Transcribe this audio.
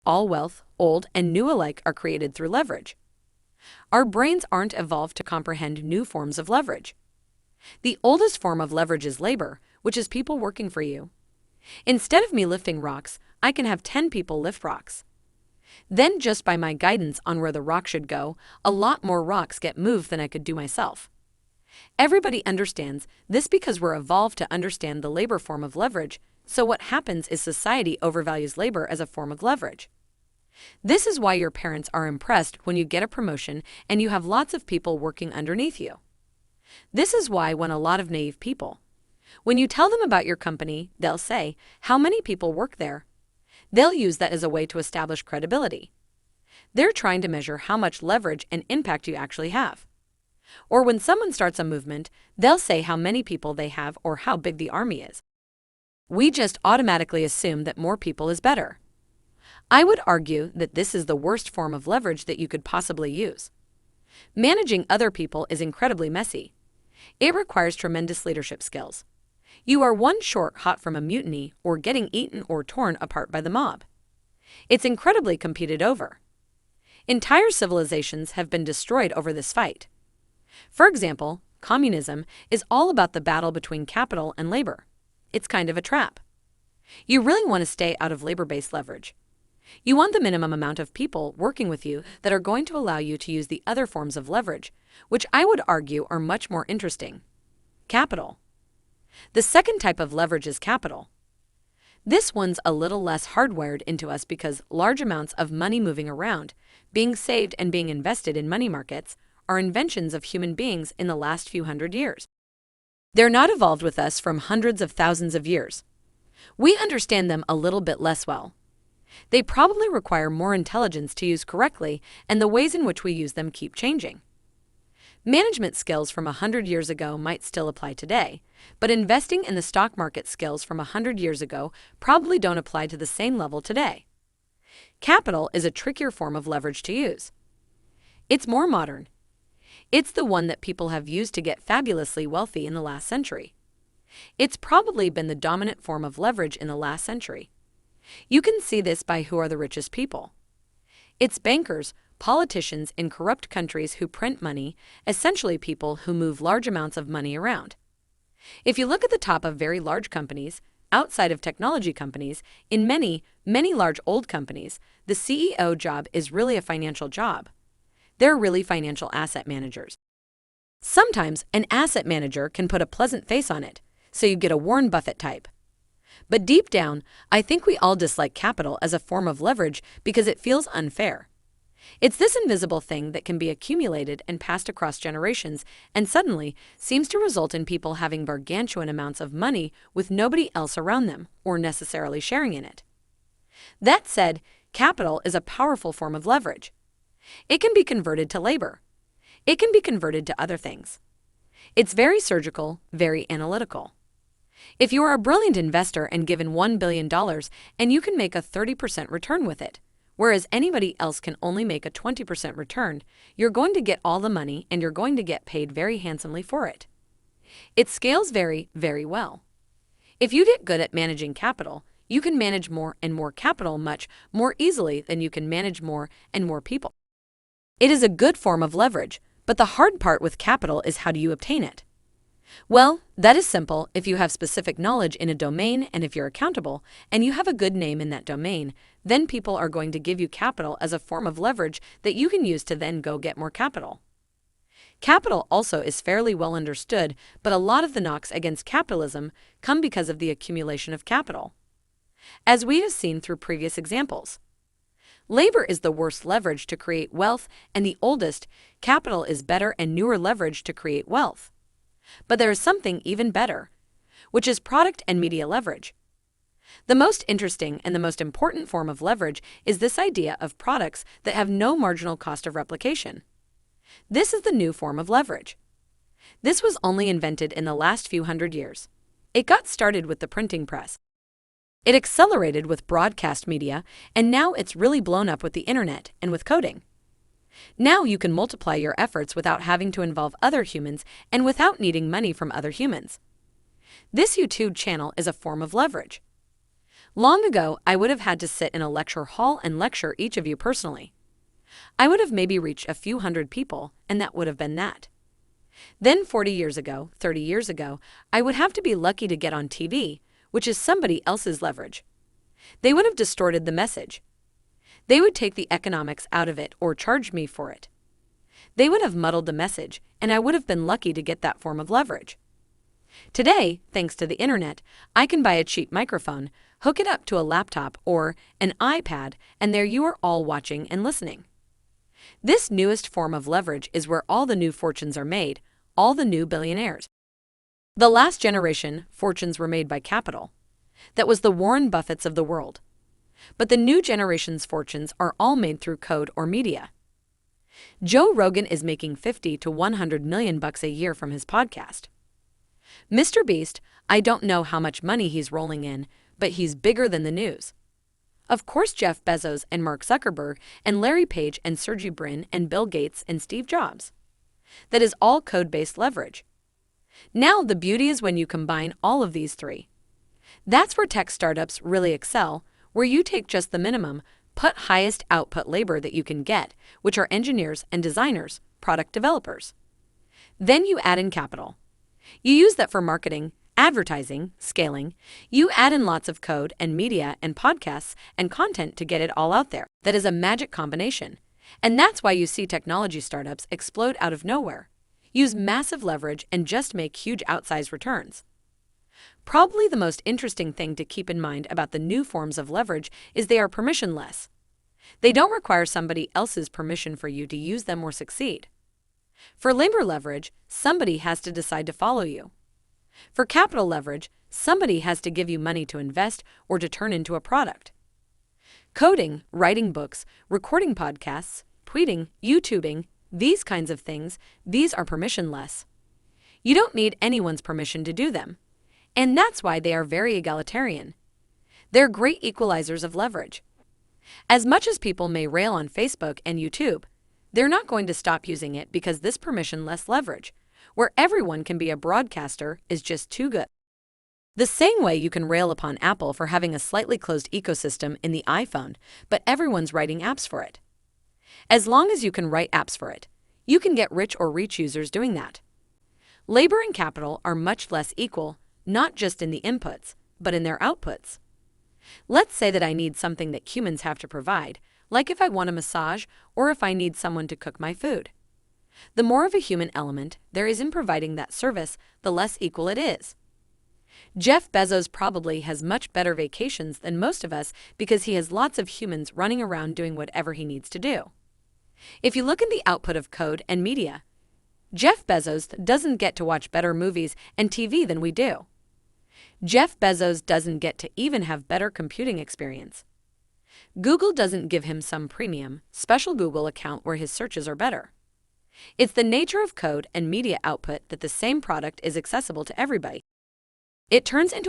all wealth, old and new alike, are created through leverage. Our brains aren't evolved to comprehend new forms of leverage. The oldest form of leverage is labor, which is people working for you. Instead of me lifting rocks, I can have 10 people lift rocks. Then, just by my guidance on where the rock should go, a lot more rocks get moved than I could do myself. Everybody understands this because we're evolved to understand the labor form of leverage, so what happens is society overvalues labor as a form of leverage. This is why your parents are impressed when you get a promotion and you have lots of people working underneath you. This is why when a lot of naive people, when you tell them about your company, they'll say, "How many people work there?" They'll use that as a way to establish credibility. They're trying to measure how much leverage and impact you actually have. Or when someone starts a movement, they'll say how many people they have or how big the army is. We just automatically assume that more people is better. I would argue that this is the worst form of leverage that you could possibly use. Managing other people is incredibly messy. It requires tremendous leadership skills. You are one short hot from a mutiny or getting eaten or torn apart by the mob. It's incredibly competed over. Entire civilizations have been destroyed over this fight. For example, communism is all about the battle between capital and labor. It's kind of a trap. You really want to stay out of labor-based leverage. You want the minimum amount of people working with you that are going to allow you to use the other forms of leverage, which I would argue are much more interesting. Capital. The second type of leverage is capital. This one's a little less hardwired into us because large amounts of money moving around, being saved and being invested in money markets, are inventions of human beings in the last few hundred years. They're not evolved with us from hundreds of thousands of years. We understand them a little bit less well. They probably require more intelligence to use correctly, and the ways in which we use them keep changing. Management skills from 100 years ago might still apply today, but investing in the stock market skills from 100 years ago probably don't apply to the same level today. Capital is a trickier form of leverage to use. It's more modern. It's the one that people have used to get fabulously wealthy in the last century. It's probably been the dominant form of leverage in the last century. You can see this by who are the richest people. It's bankers, politicians in corrupt countries who print money, essentially people who move large amounts of money around. If you look at the top of very large companies, outside of technology companies, in many large old companies, the CEO job is really a financial job. They're really financial asset managers. Sometimes an asset manager can put a pleasant face on it, so you get a Warren Buffett type. But deep down, I think we all dislike capital as a form of leverage because it feels unfair. It's this invisible thing that can be accumulated and passed across generations and suddenly seems to result in people having gargantuan amounts of money with nobody else around them or necessarily sharing in it. That said, capital is a powerful form of leverage. It can be converted to labor. It can be converted to other things. It's very surgical, very analytical. If you are a brilliant investor and given $1 billion and you can make a 30% return with it, whereas anybody else can only make a 20% return, you're going to get all the money and you're going to get paid very handsomely for it. It scales very, very well. If you get good at managing capital, you can manage more and more capital much more easily than you can manage more and more people. It is a good form of leverage, but the hard part with capital is how do you obtain it? Well, that is simple if you have specific knowledge in a domain and if you're accountable and you have a good name in that domain, then people are going to give you capital as a form of leverage that you can use to then go get more capital. Capital also is fairly well understood, but a lot of the knocks against capitalism come because of the accumulation of capital. As we have seen through previous examples, labor is the worst leverage to create wealth and the oldest, capital is better and newer leverage to create wealth. But there is something even better, which is product and media leverage. The most interesting and the most important form of leverage is this idea of products that have no marginal cost of replication. This is the new form of leverage. This was only invented in the last few hundred years. It got started with the printing press. It accelerated with broadcast media, and now it's really blown up with the internet and with coding. Now you can multiply your efforts without having to involve other humans and without needing money from other humans. This YouTube channel is a form of leverage. Long ago, I would have had to sit in a lecture hall and lecture each of you personally. I would have maybe reached a few hundred people, and that would have been that. Then 40 years ago, 30 years ago, I would have to be lucky to get on TV, which is somebody else's leverage. They would have distorted the message. They would take the economics out of it or charge me for it. They would have muddled the message, and I would have been lucky to get that form of leverage. Today, thanks to the internet, I can buy a cheap microphone, hook it up to a laptop or an iPad, and there you are all watching and listening. This newest form of leverage is where all the new fortunes are made, all the new billionaires. The last generation, fortunes were made by capital. That was the Warren Buffetts of the world. But the new generation's fortunes are all made through code or media. Joe Rogan is making 50 to 100 million bucks a year from his podcast. Mr. Beast, I don't know how much money he's rolling in, but he's bigger than the news. Of course, Jeff Bezos and Mark Zuckerberg and Larry Page and Sergey Brin and Bill Gates and Steve Jobs. That is all code-based leverage. Now the beauty is when you combine all of these three. That's where tech startups really excel, where you take just the minimum, put highest output labor that you can get, which are engineers and designers, product developers. Then you add in capital. You use that for marketing, advertising, scaling. You add in lots of code and media and podcasts and content to get it all out there. That is a magic combination. And that's why you see technology startups explode out of nowhere, use massive leverage, and just make huge outsized returns. Probably the most interesting thing to keep in mind about the new forms of leverage is they are permissionless. They don't require somebody else's permission for you to use them or succeed. For labor leverage, somebody has to decide to follow you. For capital leverage, somebody has to give you money to invest or to turn into a product. Coding, writing books, recording podcasts, tweeting, YouTubing, these kinds of things, these are permissionless. You don't need anyone's permission to do them. And that's why they are very egalitarian. They're great equalizers of leverage. As much as people may rail on Facebook and YouTube, they're not going to stop using it because this permissionless leverage, where everyone can be a broadcaster, is just too good. The same way you can rail upon Apple for having a slightly closed ecosystem in the iPhone, but everyone's writing apps for it. As long as you can write apps for it, you can get rich or reach users doing that. Labor and capital are much less equal, not just in the inputs, but in their outputs. Let's say that I need something that humans have to provide, like if I want a massage or if I need someone to cook my food. The more of a human element there is in providing that service, the less equal it is. Jeff Bezos probably has much better vacations than most of us because he has lots of humans running around doing whatever he needs to do. If you look at the output of code and media, Jeff Bezos doesn't get to watch better movies and TV than we do. Jeff Bezos doesn't get to even have better computing experience. Google doesn't give him some premium, special Google account where his searches are better. It's the nature of code and media output that the same product is accessible to everybody. It turns into